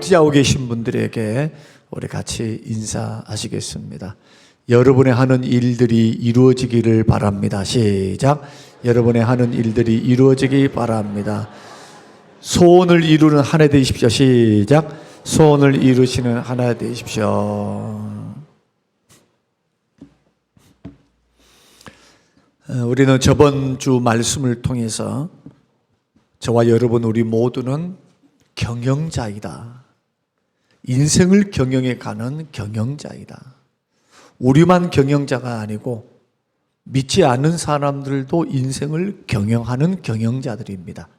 복지하고 계신 분들에게 우리 같이 인사하시겠습니다. 여러분의 하는 일들이 이루어지기를 바랍니다. 시작. 여러분의 하는 일들이 이루어지기 바랍니다. 소원을 이루는 한 해 되십시오. 시작. 소원을 이루시는 한 해 되십시오. 우리는 저번 주 말씀을 통해서 저와 여러분 우리 모두는 경영자이다. 인생을 경영해 가는 경영자이다. 우리만 경영자가 아니고 믿지 않는 사람들도 인생을 경영하는 경영자들입니다.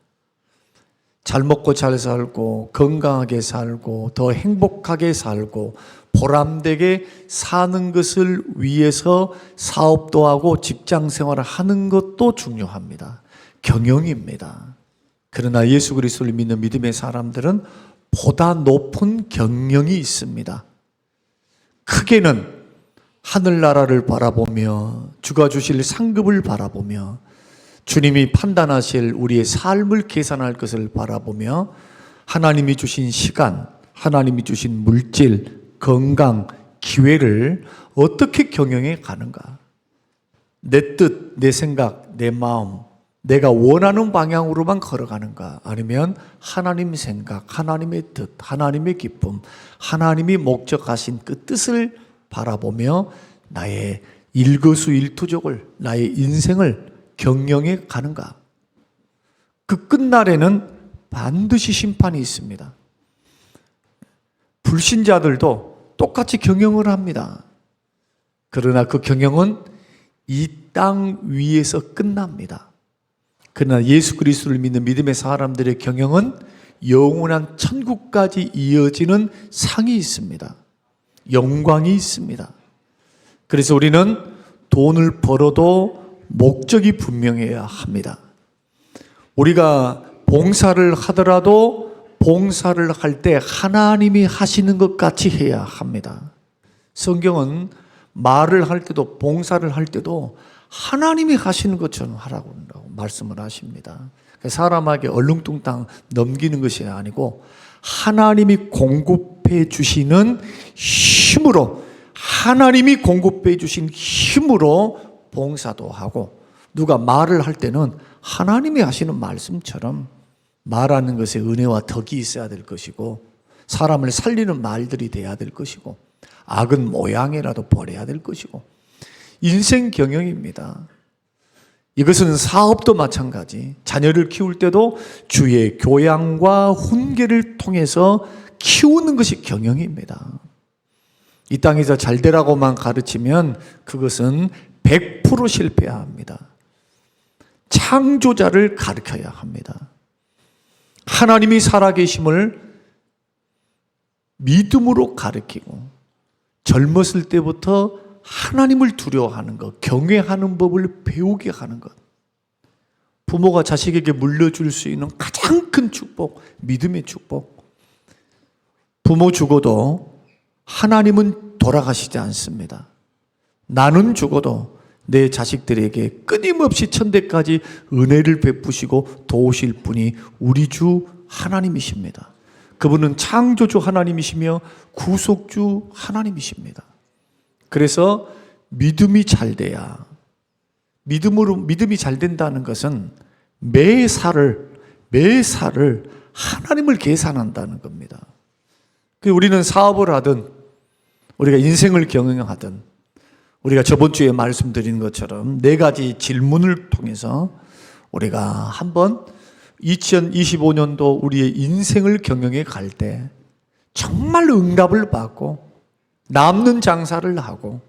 잘 먹고 잘 살고 건강하게 살고 더 행복하게 살고 보람되게 사는 것을 위해서 사업도 하고 직장 생활을 하는 것도 중요합니다. 경영입니다. 그러나 예수 그리스도를 믿는 믿음의 사람들은 보다 높은 경영이 있습니다. 크게는 하늘나라를 바라보며 주가 주실 상급을 바라보며 주님이 판단하실 우리의 삶을 계산할 것을 바라보며 하나님이 주신 시간, 하나님이 주신 물질, 건강, 기회를 어떻게 경영해 가는가? 내 뜻, 내 생각, 내 마음, 내가 원하는 방향으로만 걸어가는가? 아니면 하나님 생각, 하나님의 뜻, 하나님의 기쁨, 하나님이 목적하신 그 뜻을 바라보며 나의 일거수일투족을, 나의 인생을 경영해 가는가? 그 끝날에는 반드시 심판이 있습니다. 불신자들도 똑같이 경영을 합니다. 그러나 그 경영은 이 땅 위에서 끝납니다. 그러나 예수 그리스도를 믿는 믿음의 사람들의 경영은 영원한 천국까지 이어지는 상이 있습니다. 영광이 있습니다. 그래서 우리는 돈을 벌어도 목적이 분명해야 합니다. 우리가 봉사를 하더라도 봉사를 할 때 하나님이 하시는 것 같이 해야 합니다. 성경은 말을 할 때도 봉사를 할 때도 하나님이 하시는 것처럼 하라고 말씀을 하십니다. 사람에게 얼렁뚱땅 넘기는 것이 아니고 하나님이 공급해 주시는 힘으로, 하나님이 공급해 주신 힘으로 봉사도 하고, 누가 말을 할 때는 하나님이 하시는 말씀처럼 말하는 것에 은혜와 덕이 있어야 될 것이고, 사람을 살리는 말들이 돼야 될 것이고, 악은 모양이라도 버려야 될 것이고, 인생 경영입니다. 이것은 사업도 마찬가지. 자녀를 키울 때도 주의 교양과 훈계를 통해서 키우는 것이 경영입니다. 이 땅에서 잘 되라고만 가르치면 그것은 100% 실패합니다. 창조자를 가르쳐야 합니다. 하나님이 살아계심을 믿음으로 가르치고, 젊었을 때부터 하나님을 두려워하는 것, 경외하는 법을 배우게 하는 것. 부모가 자식에게 물려줄 수 있는 가장 큰 축복, 믿음의 축복. 부모 죽어도 하나님은 돌아가시지 않습니다. 나는 죽어도 내 자식들에게 끊임없이 천대까지 은혜를 베푸시고 도우실 분이 우리 주 하나님이십니다. 그분은 창조주 하나님이시며 구속주 하나님이십니다. 그래서 믿음이 잘 돼야, 믿음이 잘 된다는 것은 매사를 하나님을 계산한다는 겁니다. 우리는 사업을 하든 우리가 인생을 경영하든 우리가 저번 주에 말씀드린 것처럼 4가지 질문을 통해서 우리가 한번 2025년도 우리의 인생을 경영해 갈 때 정말 응답을 받고 남는 장사를 하고,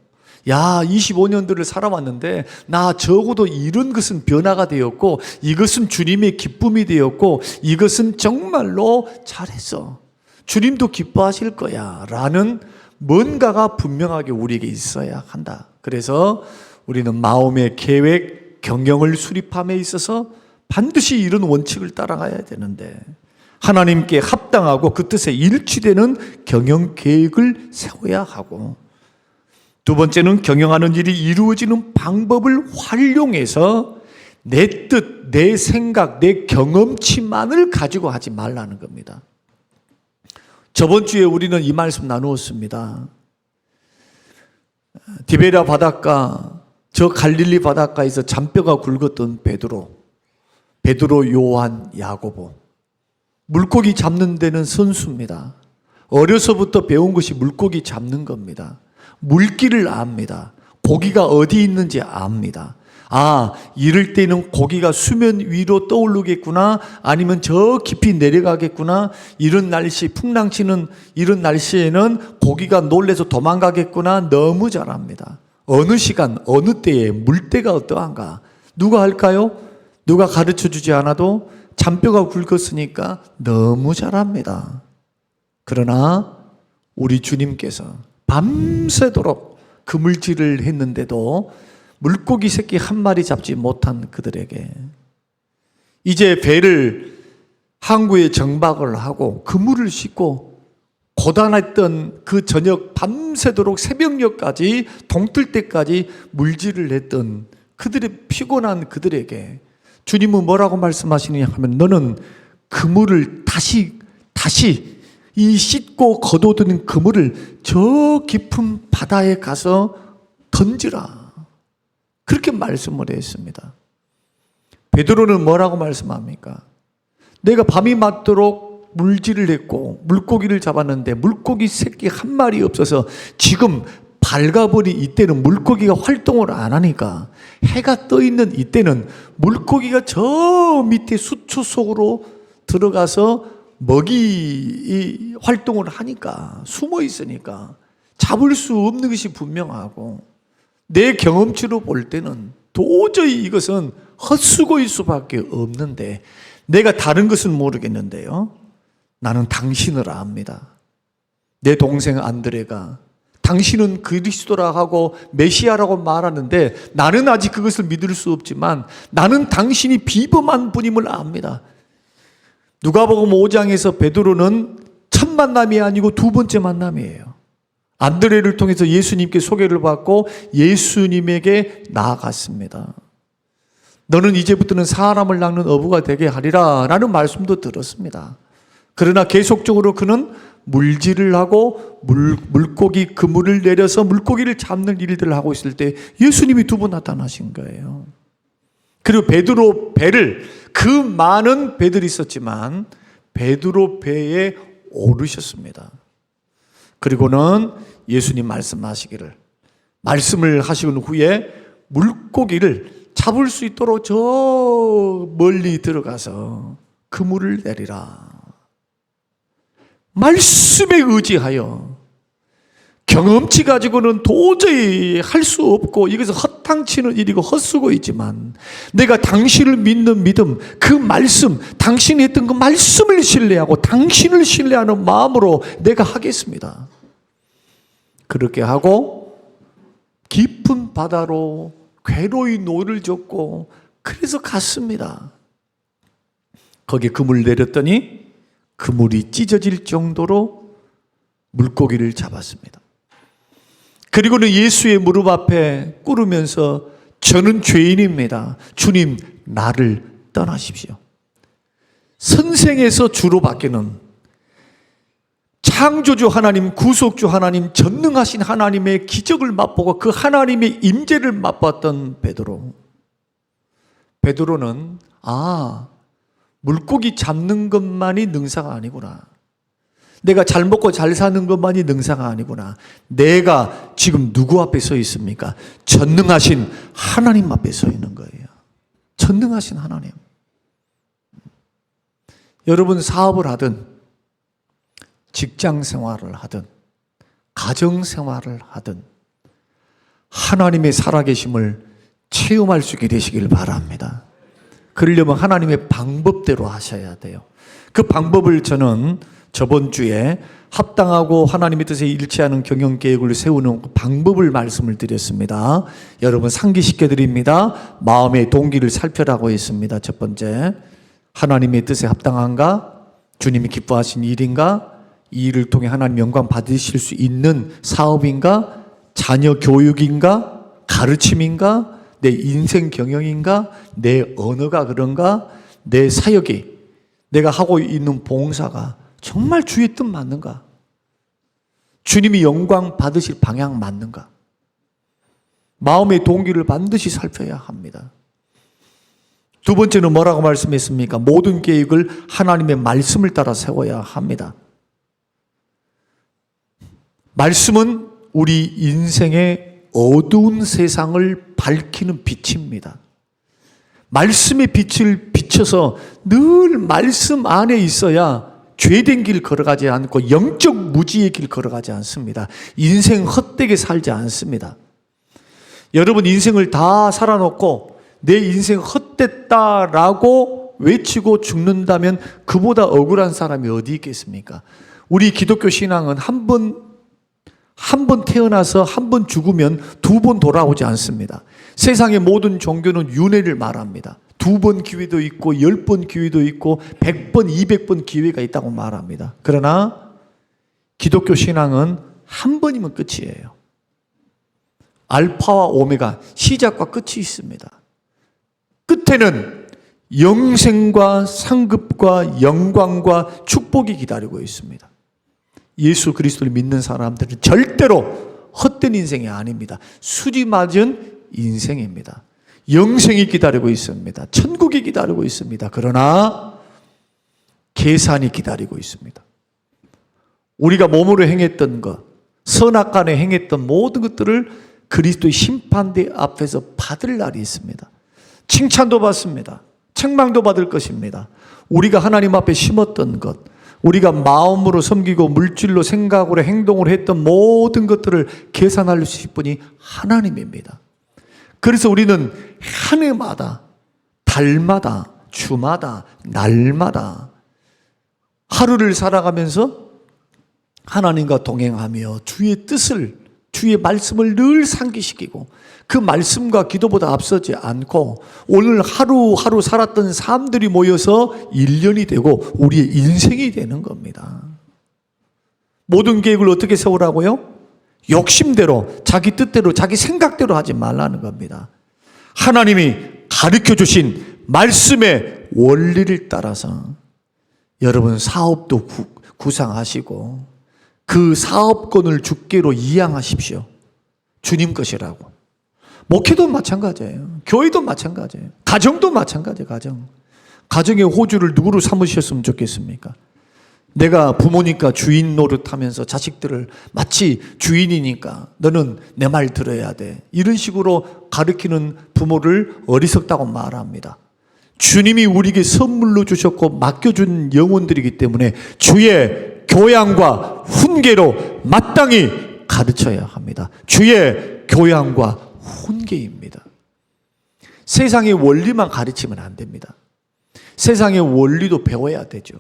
야, 25년들을 살아왔는데 나 적어도 이런 것은 변화가 되었고, 이것은 주님의 기쁨이 되었고, 이것은 정말로 잘했어, 주님도 기뻐하실 거야 라는 뭔가가 분명하게 우리에게 있어야 한다. 그래서 우리는 마음의 계획, 경영을 수립함에 있어서 반드시 이런 원칙을 따라가야 되는데, 하나님께 합당하고 그 뜻에 일치되는 경영 계획을 세워야 하고, 두 번째는 경영하는 일이 이루어지는 방법을 활용해서 내 뜻, 내 생각, 내 경험치만을 가지고 하지 말라는 겁니다. 저번 주에 우리는 이 말씀 나누었습니다. 디베랴 바닷가, 저 갈릴리 바닷가에서 잔뼈가 굵었던 베드로, 요한, 야고보. 물고기 잡는 데는 선수입니다. 어려서부터 배운 것이 물고기 잡는 겁니다. 물길을 압니다. 고기가 어디 있는지 압니다. 아, 이럴 때는 고기가 수면 위로 떠오르겠구나, 아니면 저 깊이 내려가겠구나, 이런 날씨, 풍랑치는 이런 날씨에는 고기가 놀래서 도망가겠구나, 너무 잘 압니다. 어느 시간, 어느 때에 물때가 어떠한가, 누가 할까요? 누가 가르쳐 주지 않아도 잔뼈가 굵었으니까 너무 잘 압니다. 그러나 우리 주님께서 밤새도록 그물질을 했는데도 물고기 새끼 한 마리 잡지 못한 그들에게 이제 배를 항구에 정박을 하고 그물을 싣고 고단했던 그 저녁 밤새도록 새벽녘까지 동뜰 때까지 물질을 했던 그들의 피곤한 그들에게 주님은 뭐라고 말씀하시느냐 하면, 너는 그물을 다시 이 씻고 걷어든 그물을 저 깊은 바다에 가서 던지라, 그렇게 말씀을 했습니다. 베드로는 뭐라고 말씀합니까? 내가 밤이 맞도록 물질을 했고 물고기를 잡았는데 물고기 새끼 한 마리 없어서 지금 밝아버린 이때는 물고기가 활동을 안 하니까, 해가 떠 있는 이때는 물고기가 저 밑에 수초 속으로 들어가서 먹이 활동을 하니까, 숨어 있으니까 잡을 수 없는 것이 분명하고, 내 경험치로 볼 때는 도저히 이것은 헛수고일 수밖에 없는데, 내가 다른 것은 모르겠는데요, 나는 당신을 압니다. 내 동생 안드레가 당신은 그리스도라 하고 메시아라고 말하는데 나는 아직 그것을 믿을 수 없지만 나는 당신이 비범한 분임을 압니다. 누가복음 5장에서 베드로는 첫 만남이 아니고 두 번째 만남이에요. 안드레를 통해서 예수님께 소개를 받고 예수님에게 나아갔습니다. 너는 이제부터는 사람을 낚는 어부가 되게 하리라 라는 말씀도 들었습니다. 그러나 계속적으로 그는 물질을 하고 물고기 그물을 내려서 물고기를 잡는 일들을 하고 있을 때 예수님이 두 번 나타나신 거예요. 그리고 베드로 배를, 그 많은 배들이 있었지만 베드로 배에 오르셨습니다. 그리고는 예수님 말씀을 하시는 후에 물고기를 잡을 수 있도록 저 멀리 들어가서 그물을 내리라. 말씀에 의지하여, 경험치 가지고는 도저히 할 수 없고 이것은 헛탕치는 일이고 헛수고이지만, 내가 당신을 믿는 믿음, 그 말씀, 당신이 했던 그 말씀을 신뢰하고 당신을 신뢰하는 마음으로 내가 하겠습니다. 그렇게 하고 깊은 바다로 괴로이 노를 젓고 그래서 갔습니다. 거기 그물 내렸더니 그물이 찢어질 정도로 물고기를 잡았습니다. 그리고는 예수의 무릎 앞에 꿇으면서 저는 죄인입니다. 주님, 나를 떠나십시오. 선생에서 주로 바뀌는 창조주 하나님, 구속주 하나님, 전능하신 하나님의 기적을 맛보고 그 하나님의 임재를 맛봤던 베드로는 물고기 잡는 것만이 능사가 아니구나. 내가 잘 먹고 잘 사는 것만이 능사가 아니구나. 내가 지금 누구 앞에 서 있습니까? 전능하신 하나님 앞에 서 있는 거예요. 전능하신 하나님. 여러분, 사업을 하든 직장 생활을 하든 가정 생활을 하든 하나님의 살아계심을 체험할 수 있게 되시길 바랍니다. 그러려면 하나님의 방법대로 하셔야 돼요. 그 방법을 저는 저번 주에 합당하고 하나님의 뜻에 일치하는 경영계획을 세우는 방법을 말씀을 드렸습니다. 여러분 상기시켜 드립니다. 마음의 동기를 살펴라고 했습니다. 첫 번째, 하나님의 뜻에 합당한가? 주님이 기뻐하신 일인가? 이 일을 통해 하나님 영광 받으실 수 있는 사업인가? 자녀 교육인가? 가르침인가? 내 인생 경영인가? 내 언어가 그런가? 내 사역이, 내가 하고 있는 봉사가 정말 주의 뜻 맞는가? 주님이 영광 받으실 방향 맞는가? 마음의 동기를 반드시 살펴야 합니다. 두 번째는 뭐라고 말씀했습니까? 모든 계획을 하나님의 말씀을 따라 세워야 합니다. 말씀은 우리 인생의 어두운 세상을 밝히는 빛입니다. 말씀의 빛을 비춰서 늘 말씀 안에 있어야 죄된 길 걸어가지 않고 영적 무지의 길 걸어가지 않습니다. 인생 헛되게 살지 않습니다. 여러분 인생을 다 살아놓고 내 인생 헛됐다라고 외치고 죽는다면 그보다 억울한 사람이 어디 있겠습니까? 우리 기독교 신앙은 한 번 태어나서 한 번 죽으면 두 번 돌아오지 않습니다. 세상의 모든 종교는 윤회를 말합니다. 2번 기회도 있고 10번 기회도 있고 100번, 200번 기회가 있다고 말합니다. 그러나 기독교 신앙은 한 번이면 끝이에요. 알파와 오메가, 시작과 끝이 있습니다. 끝에는 영생과 상급과 영광과 축복이 기다리고 있습니다. 예수 그리스도를 믿는 사람들은 절대로 헛된 인생이 아닙니다. 수리 맞은 인생입니다. 영생이 기다리고 있습니다. 천국이 기다리고 있습니다. 그러나 계산이 기다리고 있습니다. 우리가 몸으로 행했던 것, 선악간에 행했던 모든 것들을 그리스도의 심판대 앞에서 받을 날이 있습니다. 칭찬도 받습니다. 책망도 받을 것입니다. 우리가 하나님 앞에 심었던 것, 우리가 마음으로 섬기고 물질로 생각으로 행동을 했던 모든 것들을 계산하실 분이 하나님입니다. 그래서 우리는 한 해마다, 달마다, 주마다, 날마다 하루를 살아가면서 하나님과 동행하며 주의 뜻을, 주의 말씀을 늘 상기시키고 그 말씀과 기도보다 앞서지 않고 오늘 하루하루 살았던 삶들이 모여서 1년이 되고 우리의 인생이 되는 겁니다. 모든 계획을 어떻게 세우라고요? 욕심대로, 자기 뜻대로, 자기 생각대로 하지 말라는 겁니다. 하나님이 가르쳐 주신 말씀의 원리를 따라서 여러분 사업도 구상하시고 그 사업권을 주께로 이양하십시오. 주님 것이라고. 목회도 마찬가지예요. 교회도 마찬가지예요. 가정도 마찬가지예요. 가정의 호주를 누구로 삼으셨으면 좋겠습니까? 내가 부모니까 주인 노릇하면서 자식들을 마치 주인이니까 너는 내 말 들어야 돼. 이런 식으로 가르치는 부모를 어리석다고 말합니다. 주님이 우리에게 선물로 주셨고 맡겨준 영혼들이기 때문에 주의 교양과 훈계로 마땅히 가르쳐야 합니다. 주의 교양과 훈계입니다. 세상의 원리만 가르치면 안 됩니다. 세상의 원리도 배워야 되죠.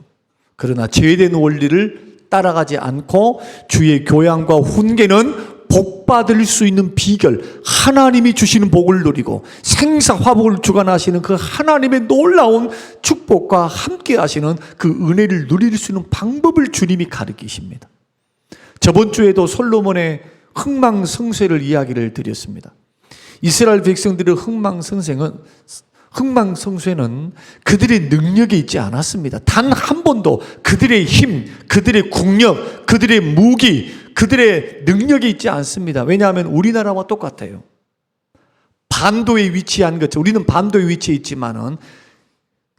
그러나 제외된 원리를 따라가지 않고 주의 교양과 훈계는 복받을 수 있는 비결, 하나님이 주시는 복을 누리고 생사화복을 주관하시는 그 하나님의 놀라운 축복과 함께 하시는 그 은혜를 누릴 수 있는 방법을 주님이 가르치십니다. 저번 주에도 솔로몬의 흥망성쇠를 이야기를 드렸습니다. 이스라엘 백성들의 흥망성쇠는 그들의 능력에 있지 않았습니다. 단 한 번도 그들의 힘, 그들의 국력, 그들의 무기, 그들의 능력이 있지 않습니다. 왜냐하면 우리나라와 똑같아요. 반도에 위치한 것, 우리는 반도에 위치해 있지만은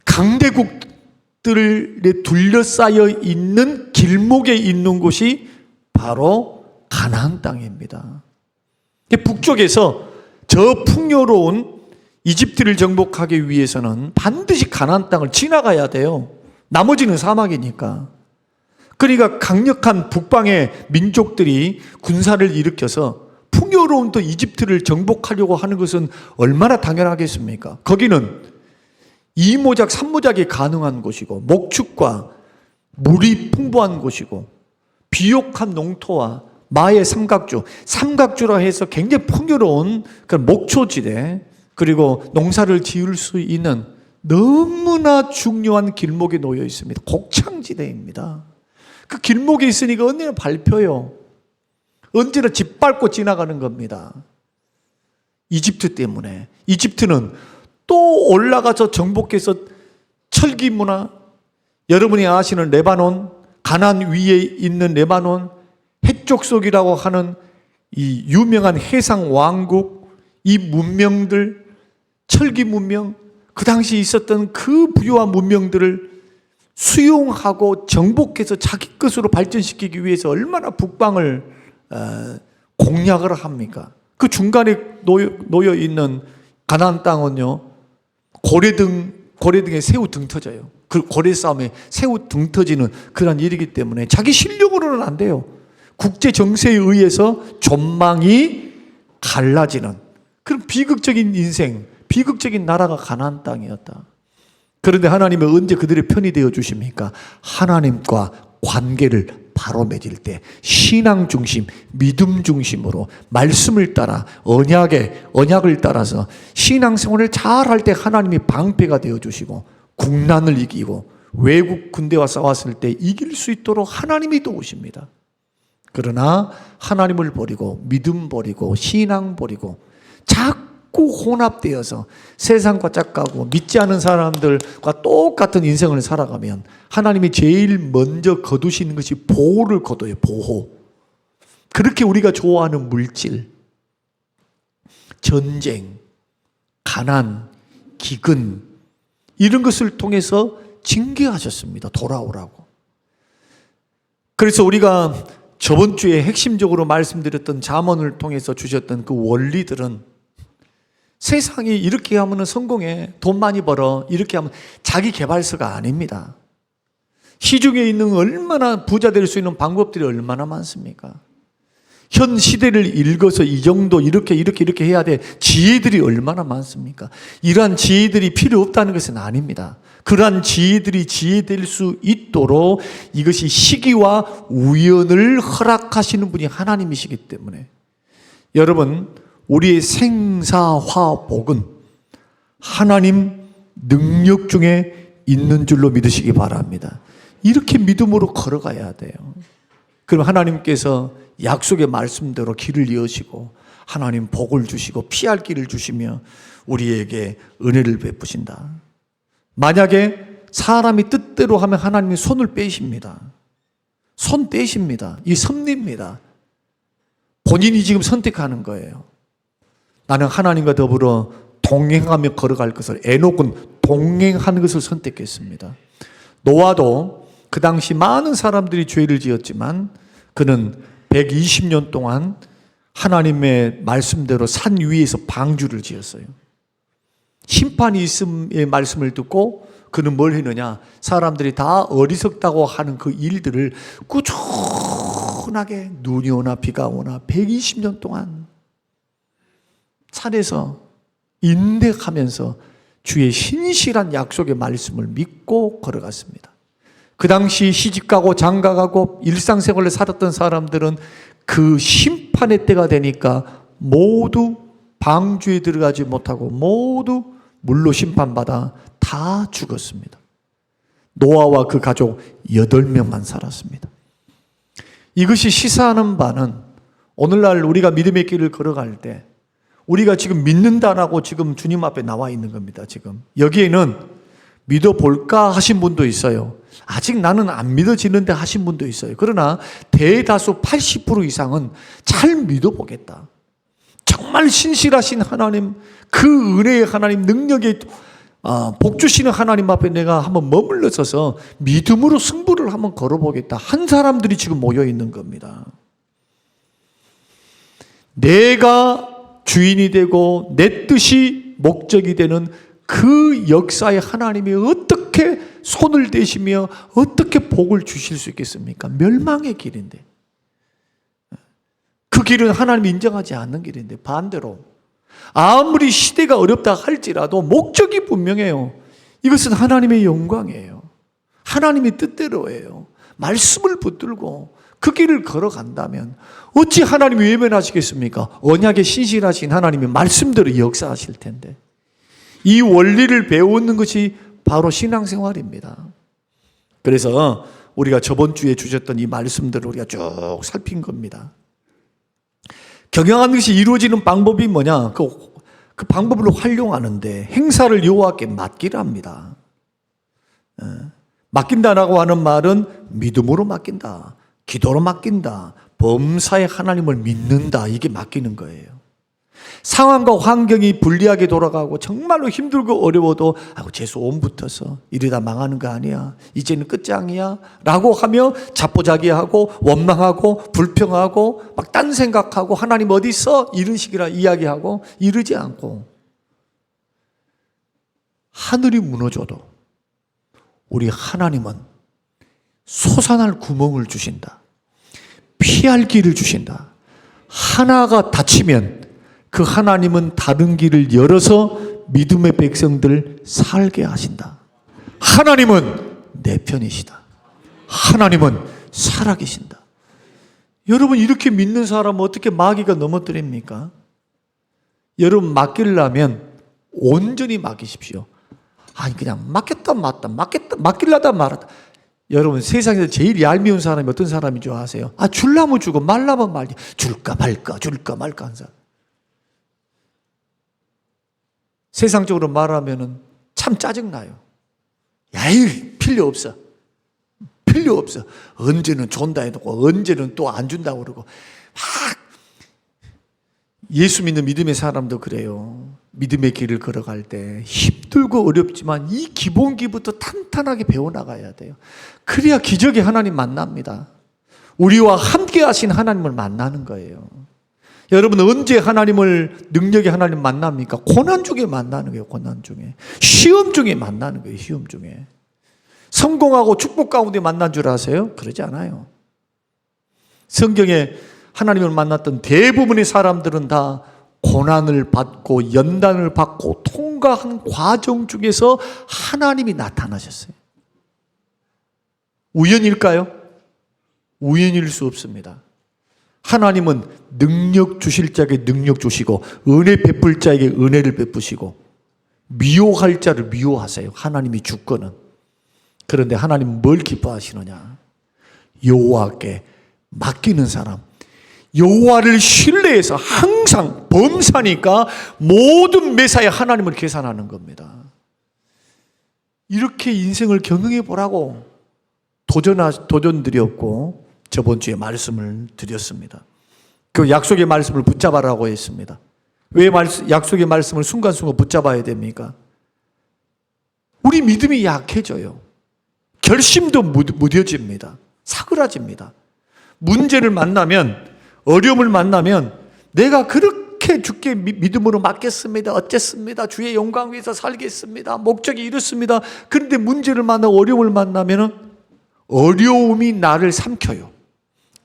강대국들에 둘러싸여 있는 길목에 있는 곳이 바로 가나안 땅입니다. 북쪽에서 저 풍요로운 이집트를 정복하기 위해서는 반드시 가나안 땅을 지나가야 돼요. 나머지는 사막이니까. 그러니까 강력한 북방의 민족들이 군사를 일으켜서 풍요로운 또 이집트를 정복하려고 하는 것은 얼마나 당연하겠습니까? 거기는 2모작, 3모작이 가능한 곳이고 목축과 물이 풍부한 곳이고 비옥한 농토와 마의 삼각주라 해서 굉장히 풍요로운 그런 목초지대, 그리고 농사를 지을 수 있는 너무나 중요한 길목에 놓여 있습니다. 곡창지대입니다. 그 길목에 있으니까 언제나 밟혀요. 언제나 짓밟고 지나가는 겁니다. 이집트 때문에. 이집트는 또 올라가서 정복해서 철기 문화, 여러분이 아시는 레바논, 가나안 위에 있는 레바논, 해족속이라고 하는 이 유명한 해상 왕국, 이 문명들, 철기 문명, 그 당시 있었던 그 부유한 문명들을 수용하고 정복해서 자기 것으로 발전시키기 위해서 얼마나 북방을 공략을 합니까? 그 중간에 놓여 있는 가나안 땅은요, 고래등에 새우 등 터져요. 그 고래 싸움에 새우 등 터지는 그런 일이기 때문에 자기 실력으로는 안 돼요. 국제 정세에 의해서 전망이 갈라지는 그런 비극적인 인생, 비극적인 나라가 가나안 땅이었다. 그런데 하나님은 언제 그들의 편이 되어 주십니까? 하나님과 관계를 바로 맺을 때 신앙 중심, 믿음 중심으로 말씀을 따라 언약을 따라서 신앙생활을 잘할 때 하나님이 방패가 되어 주시고 국난을 이기고 외국 군대와 싸웠을 때 이길 수 있도록 하나님이 도우십니다. 그러나 하나님을 버리고 믿음 버리고 신앙 버리고 자꾸 혼합되어서 세상과 짝가고 믿지 않은 사람들과 똑같은 인생을 살아가면 하나님이 제일 먼저 거두시는 것이 보호를 거둬요. 보호. 그렇게 우리가 좋아하는 물질, 전쟁, 가난, 기근 이런 것을 통해서 징계하셨습니다. 돌아오라고. 그래서 우리가 저번 주에 핵심적으로 말씀드렸던 잠언을 통해서 주셨던 그 원리들은 세상이 이렇게 하면 성공해, 돈 많이 벌어, 이렇게 하면 자기 개발서가 아닙니다. 시중에 있는 얼마나 부자 될 수 있는 방법들이 얼마나 많습니까? 현 시대를 읽어서 이 정도 이렇게 해야 돼 지혜들이 얼마나 많습니까? 이러한 지혜들이 필요 없다는 것은 아닙니다. 그러한 지혜들이 지혜될 수 있도록 이것이 시기와 우연을 허락하시는 분이 하나님이시기 때문에 여러분, 우리의 생사화복은 하나님 능력 중에 있는 줄로 믿으시기 바랍니다. 이렇게 믿음으로 걸어가야 돼요. 그럼 하나님께서 약속의 말씀대로 길을 여시고 하나님 복을 주시고 피할 길을 주시며 우리에게 은혜를 베푸신다. 만약에 사람이 뜻대로 하면 하나님이 손을 빼십니다. 손 떼십니다. 이 섭리입니다. 본인이 지금 선택하는 거예요. 나는 하나님과 더불어 동행하며 걸어갈 것을, 에녹은 동행하는 것을 선택했습니다. 노아도 그 당시 많은 사람들이 죄를 지었지만 그는 120년 동안 하나님의 말씀대로 산 위에서 방주를 지었어요. 심판이 있음의 말씀을 듣고 그는 뭘 했느냐? 사람들이 다 어리석다고 하는 그 일들을 꾸준하게 눈이 오나 비가 오나 120년 동안 산에서 인내하면서 주의 신실한 약속의 말씀을 믿고 걸어갔습니다. 그 당시 시집가고 장가가고 일상생활을 살았던 사람들은 그 심판의 때가 되니까 모두 방주에 들어가지 못하고 모두 물로 심판받아 다 죽었습니다. 노아와 그 가족 8명만 살았습니다. 이것이 시사하는 바는 오늘날 우리가 믿음의 길을 걸어갈 때 우리가 지금 믿는다라고 지금 주님 앞에 나와 있는 겁니다. 지금 여기에는 믿어볼까 하신 분도 있어요. 아직 나는 안 믿어지는데 하신 분도 있어요. 그러나 대다수 80% 이상은 잘 믿어보겠다. 정말 신실하신 하나님, 그 은혜의 하나님, 능력의 복 주시는 하나님 앞에 내가 한번 머물러 서서 믿음으로 승부를 한번 걸어보겠다 한 사람들이 지금 모여 있는 겁니다. 내가 주인이 되고 내 뜻이 목적이 되는 그 역사에 하나님이 어떻게 손을 대시며 어떻게 복을 주실 수 있겠습니까? 멸망의 길인데, 그 길은 하나님이 인정하지 않는 길인데, 반대로 아무리 시대가 어렵다 할지라도 목적이 분명해요. 이것은 하나님의 영광이에요. 하나님의 뜻대로예요. 말씀을 붙들고 그 길을 걸어간다면 어찌 하나님이 외면하시겠습니까? 언약에 신실하신 하나님이 말씀대로 역사하실 텐데. 이 원리를 배우는 것이 바로 신앙생활입니다. 그래서 우리가 저번 주에 주셨던 이 말씀들을 우리가 쭉 살핀 겁니다. 경영하는 것이 이루어지는 방법이 뭐냐? 그 방법을 활용하는데 행사를 여호와께 맡기라 합니다. 맡긴다라고 하는 말은 믿음으로 맡긴다, 기도로 맡긴다, 범사의 하나님을 믿는다, 이게 맡기는 거예요. 상황과 환경이 불리하게 돌아가고 정말로 힘들고 어려워도 제 소원 붙어서 이러다 망하는 거 아니야, 이제는 끝장이야 라고 하며 자포자기하고 원망하고 불평하고 막 딴 생각하고 하나님 어디 있어? 이런 식이라 이야기하고 이러지 않고, 하늘이 무너져도 우리 하나님은 솟아날 구멍을 주신다, 피할 길을 주신다. 하나가 닫히면 그 하나님은 다른 길을 열어서 믿음의 백성들 살게 하신다. 하나님은 내 편이시다. 하나님은 살아계신다. 여러분, 이렇게 믿는 사람은 어떻게 마귀가 넘어뜨립니까? 여러분, 맡기려면 온전히 맡기십시오. 아니, 그냥 맡겼다 맡기려다 말았다. 여러분, 세상에서 제일 얄미운 사람이 어떤 사람인 줄 아세요? 줄라면 주고 말라면 말지. 줄까 말까 하는 사람. 세상적으로 말하면은 참 짜증나요. 야이, 필요 없어. 언제는 준다 해놓고 언제는 또 안 준다고 그러고. 막 예수 믿는 믿음의 사람도 그래요. 믿음의 길을 걸어갈 때 힘들고 어렵지만 이 기본기부터 탄탄하게 배워나가야 돼요. 그래야 기적의 하나님 만납니다. 우리와 함께 하신 하나님을 만나는 거예요. 여러분, 언제 능력의 하나님 만납니까? 고난 중에 만나는 거예요. 고난 중에. 시험 중에 만나는 거예요. 시험 중에. 성공하고 축복 가운데 만난 줄 아세요? 그러지 않아요. 성경에 하나님을 만났던 대부분의 사람들은 다 고난을 받고 연단을 받고 통과한 과정 중에서 하나님이 나타나셨어요. 우연일까요? 우연일 수 없습니다. 하나님은 능력 주실 자에게 능력 주시고 은혜 베풀 자에게 은혜를 베푸시고 미워할 자를 미워하세요. 하나님이 주권은. 그런데 하나님은 뭘 기뻐하시느냐? 여호와께 맡기는 사람, 여호와를 신뢰해서 항상 범사니까 모든 매사에 하나님을 계산하는 겁니다. 이렇게 인생을 경영해 보라고 도전드렸고 저번 주에 말씀을 드렸습니다. 그 약속의 말씀을 붙잡아라고 했습니다. 왜 약속의 말씀을 순간순간 붙잡아야 됩니까? 우리 믿음이 약해져요. 결심도 무뎌집니다. 사그라집니다. 문제를 만나면, 어려움을 만나면 내가 그렇게 주께 믿음으로 맡겠습니다, 어쨌습니다, 주의 영광 위해서 살겠습니다, 목적이 이렇습니다. 그런데 문제를 만나고 어려움을 만나면 어려움이 나를 삼켜요.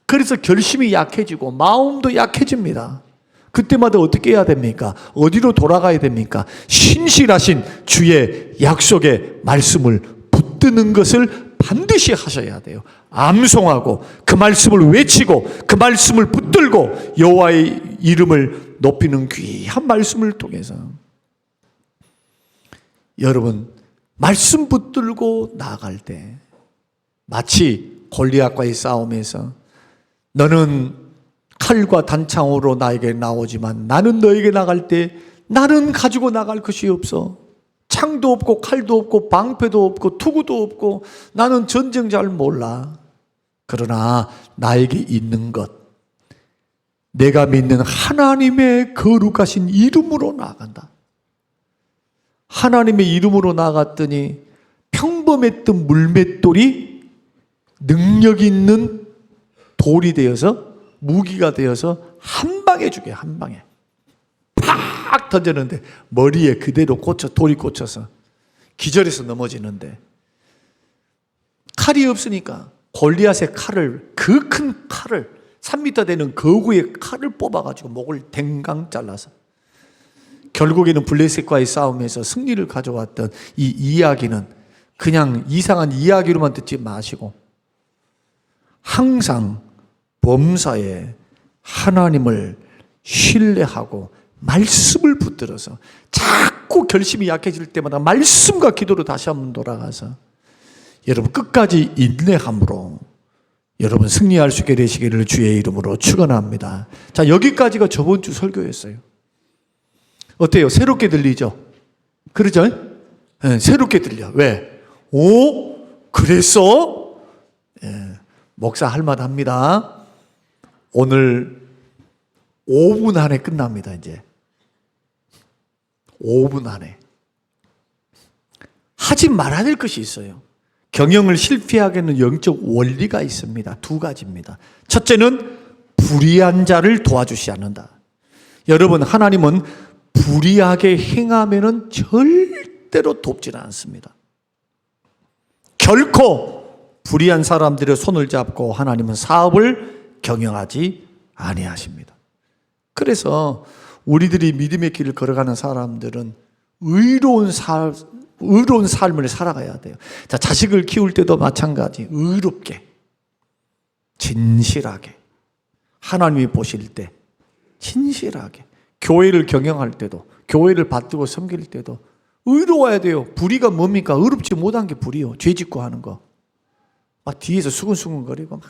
그래서 결심이 약해지고 마음도 약해집니다. 그때마다 어떻게 해야 됩니까? 어디로 돌아가야 됩니까? 신실하신 주의 약속의 말씀을 붙드는 것을 반드시 하셔야 돼요. 암송하고 그 말씀을 외치고 그 말씀을 붙들고 여호와의 이름을 높이는 귀한 말씀을 통해서 여러분, 말씀 붙들고 나아갈 때 마치 골리앗과의 싸움에서 너는 칼과 단창으로 나에게 나오지만 나는 너에게 나갈 때 나는 가지고 나갈 것이 없어. 창도 없고 칼도 없고 방패도 없고 투구도 없고 나는 전쟁 잘 몰라. 그러나 나에게 있는 것, 내가 믿는 하나님의 거룩하신 이름으로 나아간다. 하나님의 이름으로 나아갔더니 평범했던 물맷돌이 능력 있는 돌이 되어서 무기가 되어서 한 방에 죽여요. 한 방에 팍 던졌는데 머리에 그대로 돌이 꽂혀서 기절해서 넘어지는데, 칼이 없으니까 골리앗의 칼을, 그 큰 칼을 3m 되는 거구의 칼을 뽑아가지고 목을 댕강 잘라서, 결국에는 블레셋과의 싸움에서 승리를 가져왔던 이 이야기는 그냥 이상한 이야기로만 듣지 마시고 항상 범사에 하나님을 신뢰하고 말씀을 붙들어서 자꾸 결심이 약해질 때마다 말씀과 기도로 다시 한번 돌아가서 여러분 끝까지 인내함으로 여러분 승리할 수 있게 되시기를 주의 이름으로 축원합니다. 자, 여기까지가 저번 주 설교였어요. 어때요? 새롭게 들리죠? 그러죠? 네, 새롭게 들려. 왜? 그랬어? 예, 목사 할 만합니다. 오늘 5분 안에 끝납니다. 이제 5분 안에 하지 말아야 될 것이 있어요. 경영을 실패하게 하는 영적 원리가 있습니다. 두 가지입니다. 첫째는 불의한 자를 도와주지 않는다. 여러분, 하나님은 불의하게 행하면은 절대로 돕지는 않습니다. 결코 불의한 사람들의 손을 잡고 하나님은 사업을 경영하지 아니하십니다. 그래서 우리들이 믿음의 길을 걸어가는 사람들은 의로운 삶을 살아가야 돼요. 자, 자식을 키울 때도 마찬가지. 의롭게, 진실하게, 하나님이 보실 때 진실하게, 교회를 경영할 때도, 교회를 받들고 섬길 때도 의로워야 돼요. 불의가 뭡니까? 의롭지 못한 게 불의요. 죄 짓고 하는 거. 막 뒤에서 수근수근거리고 막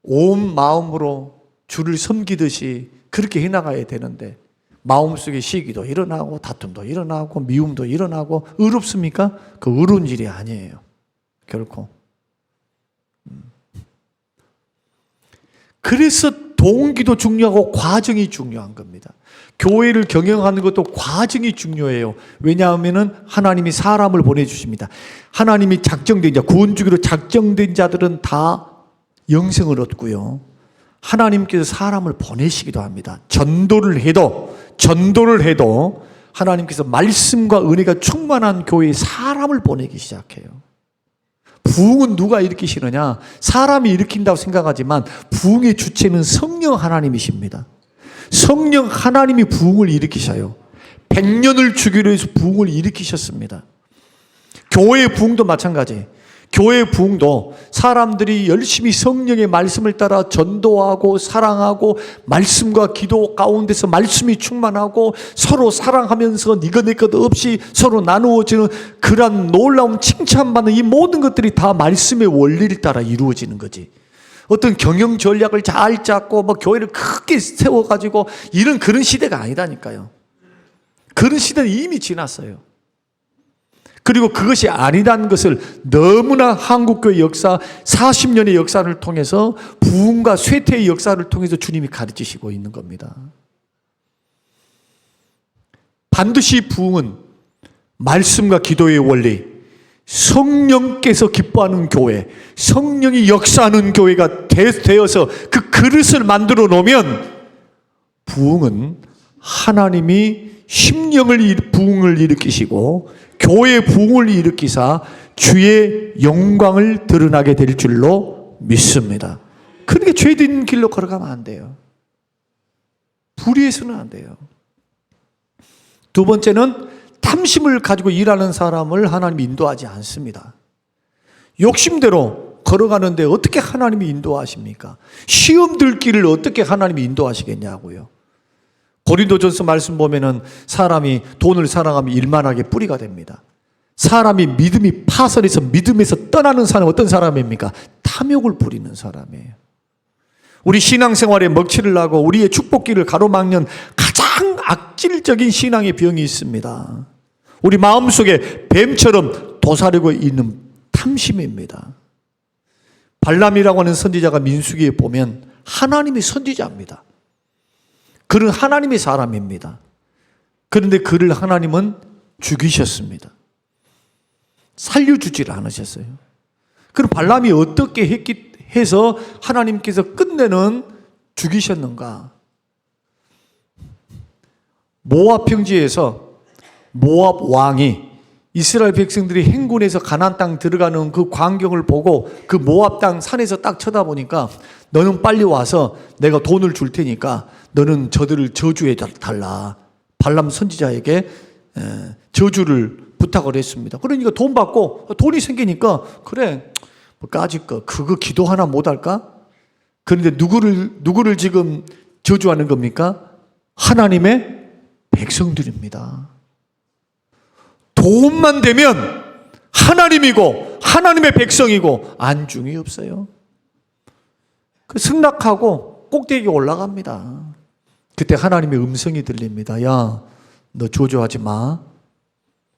온 마음으로 주를 섬기듯이 그렇게 해나가야 되는데 마음속에 시기도 일어나고 다툼도 일어나고 미움도 일어나고 의롭습니까? 그 의로운 일이 아니에요. 결코. 그래서 동기도 중요하고 과정이 중요한 겁니다. 교회를 경영하는 것도 과정이 중요해요. 왜냐하면 하나님이 사람을 보내주십니다. 하나님이 작정된 자, 구원주기로 작정된 자들은 다 영생을 얻고요. 하나님께서 사람을 보내시기도 합니다. 전도를 해도 하나님께서 말씀과 은혜가 충만한 교회에 사람을 보내기 시작해요. 부흥은 누가 일으키시느냐? 사람이 일으킨다고 생각하지만 부흥의 주체는 성령 하나님이십니다. 성령 하나님이 부흥을 일으키셔요. 100년을 주기로 해서 부흥을 일으키셨습니다. 교회의 부흥도 마찬가지. 교회의 부흥도 사람들이 열심히 성령의 말씀을 따라 전도하고 사랑하고 말씀과 기도 가운데서 말씀이 충만하고 서로 사랑하면서 니가 내 것 없이 서로 나누어지는 그런 놀라운 칭찬받는 이 모든 것들이 다 말씀의 원리를 따라 이루어지는 거지. 어떤 경영 전략을 잘 짰고 뭐 교회를 크게 세워가지고 이런 그런 시대가 아니다니까요. 그런 시대는 이미 지났어요. 그리고 그것이 아니라는 것을 너무나 한국교회 역사 40년의 역사를 통해서 부흥과 쇠퇴의 역사를 통해서 주님이 가르치시고 있는 겁니다. 반드시 부흥은 말씀과 기도의 원리, 성령께서 기뻐하는 교회, 성령이 역사하는 교회가 되어서 그 그릇을 만들어 놓으면 부흥은 하나님이 심령을 부흥을 일으키시고 교회의 부흥을 일으키사 주의 영광을 드러나게 될 줄로 믿습니다. 그러니까 죄된 길로 걸어가면 안 돼요. 불의해서는 안 돼요. 두 번째는 탐심을 가지고 일하는 사람을 하나님이 인도하지 않습니다. 욕심대로 걸어가는데 어떻게 하나님이 인도하십니까? 시험 들 길을 어떻게 하나님이 인도하시겠냐고요. 고린도전서 말씀 보면은 사람이 돈을 사랑하면 일만하게 뿌리가 됩니다. 사람이 믿음이 파선해서 믿음에서 떠나는 사람은 어떤 사람입니까? 탐욕을 부리는 사람이에요. 우리 신앙생활에 먹칠을 하고 우리의 축복길을 가로막는 가장 악질적인 신앙의 병이 있습니다. 우리 마음속에 뱀처럼 도사리고 있는 탐심입니다. 발람이라고 하는 선지자가 민수기에 보면 하나님의 선지자입니다. 그는 하나님의 사람입니다. 그런데 그를 하나님은 죽이셨습니다. 살려주지를 않으셨어요. 그럼 발람이 어떻게 해서 하나님께서 끝내는 죽이셨는가? 모압 평지에서 모압 왕이 이스라엘 백성들이 행군해서 가나안 땅 들어가는 그 광경을 보고 그 모압 땅 산에서 딱 쳐다보니까 너는 빨리 와서 내가 돈을 줄 테니까 너는 저들을 저주해 달라. 발람 선지자에게 저주를 부탁을 했습니다. 그러니까 돈 받고 돈이 생기니까 그래 뭐 까짓 거 그거 기도 하나 못 할까? 그런데 누구를 지금 저주하는 겁니까? 하나님의 백성들입니다. 돈만 되면 하나님이고 하나님의 백성이고 안중이 없어요. 그 승낙하고 꼭대기에 올라갑니다. 그때 하나님의 음성이 들립니다. 야, 너 저주하지 마.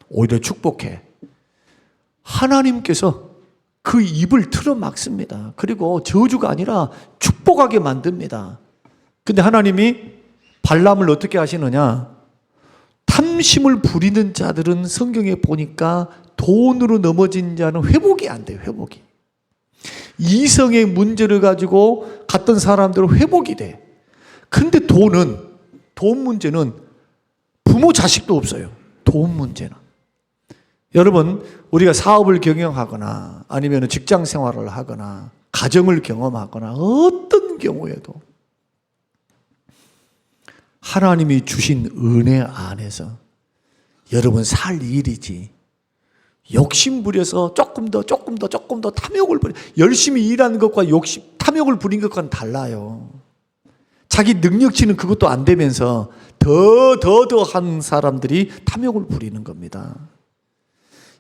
오히려 축복해. 하나님께서 그 입을 틀어막습니다. 그리고 저주가 아니라 축복하게 만듭니다. 근데 하나님이 발람을 어떻게 하시느냐? 탐심을 부리는 자들은 성경에 보니까 돈으로 넘어진 자는 회복이 안 돼요. 회복이. 이성의 문제를 가지고 갔던 사람들은 회복이 돼. 근데 돈 문제는 부모 자식도 없어요. 돈 문제는. 여러분, 우리가 사업을 경영하거나 아니면 직장 생활을 하거나 가정을 경험하거나 어떤 경우에도 하나님이 주신 은혜 안에서 여러분 살 일이지, 욕심 부려서 조금 더 탐욕을 부려, 열심히 일하는 것과 탐욕을 부린 것과는 달라요. 자기 능력치는 그것도 안 되면서 더 한 사람들이 탐욕을 부리는 겁니다.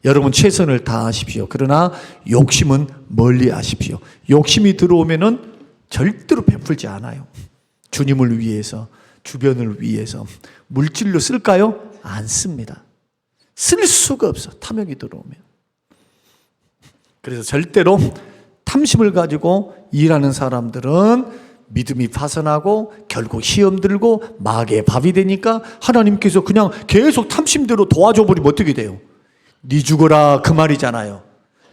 여러분 최선을 다하십시오. 그러나 욕심은 멀리 하십시오. 욕심이 들어오면은 절대로 베풀지 않아요. 주님을 위해서, 주변을 위해서 물질로 쓸까요? 안 씁니다. 쓸 수가 없어. 탐욕이 들어오면. 그래서 절대로 탐심을 가지고 일하는 사람들은 믿음이 파산하고 결국 시험 들고 마귀의 밥이 되니까 하나님께서 그냥 계속 탐심대로 도와줘 버리면 어떻게 돼요? 네 죽어라 그 말이잖아요.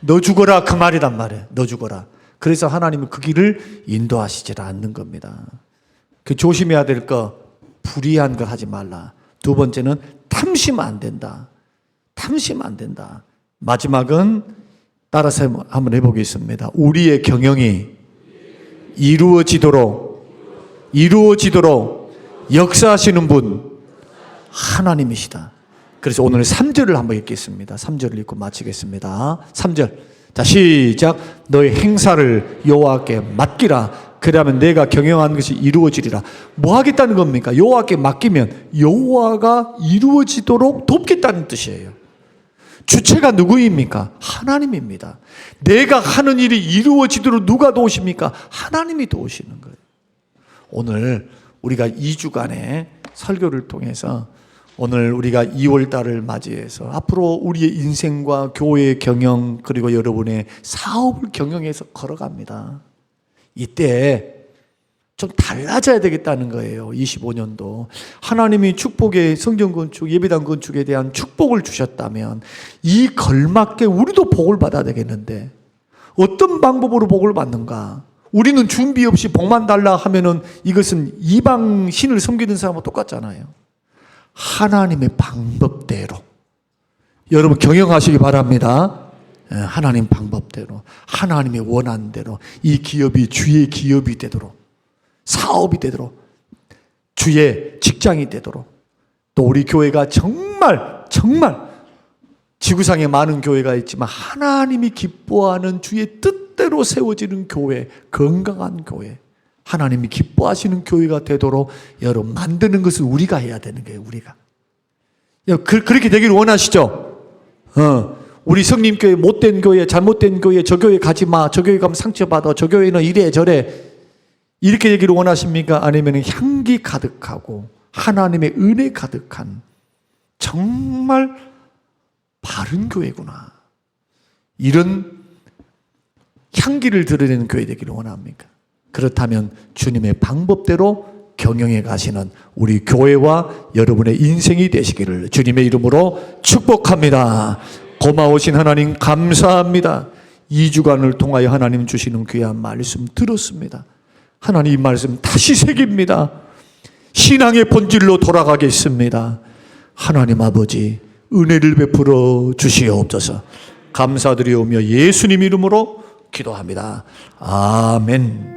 너 죽어라 그 말이란 말이에요. 너 죽어라. 그래서 하나님은 그 길을 인도하시질 않는 겁니다. 그 조심해야 될 거, 불의한 거 하지 말라. 두 번째는 탐심 안 된다. 탐심 안 된다. 마지막은 따라서 한번 해보겠습니다. 우리의 경영이 이루어지도록 역사하시는 분 하나님이시다. 그래서 오늘 3절을 한번 읽겠습니다. 3절을 읽고 마치겠습니다. 3절. 자, 시작. 너의 행사를 여호와께 맡기라. 그러면 내가 경영하는 것이 이루어지리라. 뭐 하겠다는 겁니까? 여호와께 맡기면 여호와가 이루어지도록 돕겠다는 뜻이에요. 주체가 누구입니까? 하나님입니다. 내가 하는 일이 이루어지도록 누가 도우십니까? 하나님이 도우시는 거예요. 오늘 우리가 2주간의 설교를 통해서 오늘 우리가 2월 달을 맞이해서 앞으로 우리의 인생과 교회의 경영 그리고 여러분의 사업을 경영해서 걸어갑니다. 이때 좀 달라져야 되겠다는 거예요. 25년도 하나님이 축복의 성전 건축, 예배당 건축에 대한 축복을 주셨다면 이 걸맞게 우리도 복을 받아야 되겠는데 어떤 방법으로 복을 받는가? 우리는 준비 없이 복만 달라 하면은 이것은 이방 신을 섬기는 사람과 똑같잖아요. 하나님의 방법대로 여러분 경영하시기 바랍니다. 하나님 방법대로, 하나님의 원한대로 이 기업이 주의 기업이 되도록, 사업이 되도록, 주의 직장이 되도록, 또 우리 교회가 정말 지구상에 많은 교회가 있지만 하나님이 기뻐하는 주의 뜻대로 세워지는 교회, 건강한 교회, 하나님이 기뻐하시는 교회가 되도록 여러분 만드는 것을 우리가 해야 되는 거예요. 우리가 그렇게 되기를 원하시죠? 우리 성림교회 못된 교회, 잘못된 교회, 저 교회 가지 마, 저 교회 가면 상처받아, 저 교회는 이래 저래, 이렇게 되기를 원하십니까? 아니면 향기 가득하고 하나님의 은혜 가득한 정말 바른 교회구나, 이런 향기를 드러내는 교회 되기를 원합니까? 그렇다면 주님의 방법대로 경영해 가시는 우리 교회와 여러분의 인생이 되시기를 주님의 이름으로 축복합니다. 고마우신 하나님 감사합니다. 2주간을 통하여 하나님 주시는 귀한 말씀 들었습니다. 하나님 이 말씀 다시 새깁니다. 신앙의 본질로 돌아가겠습니다. 하나님 아버지 은혜를 베풀어 주시옵소서. 감사드리오며 예수님 이름으로 기도합니다. 아멘.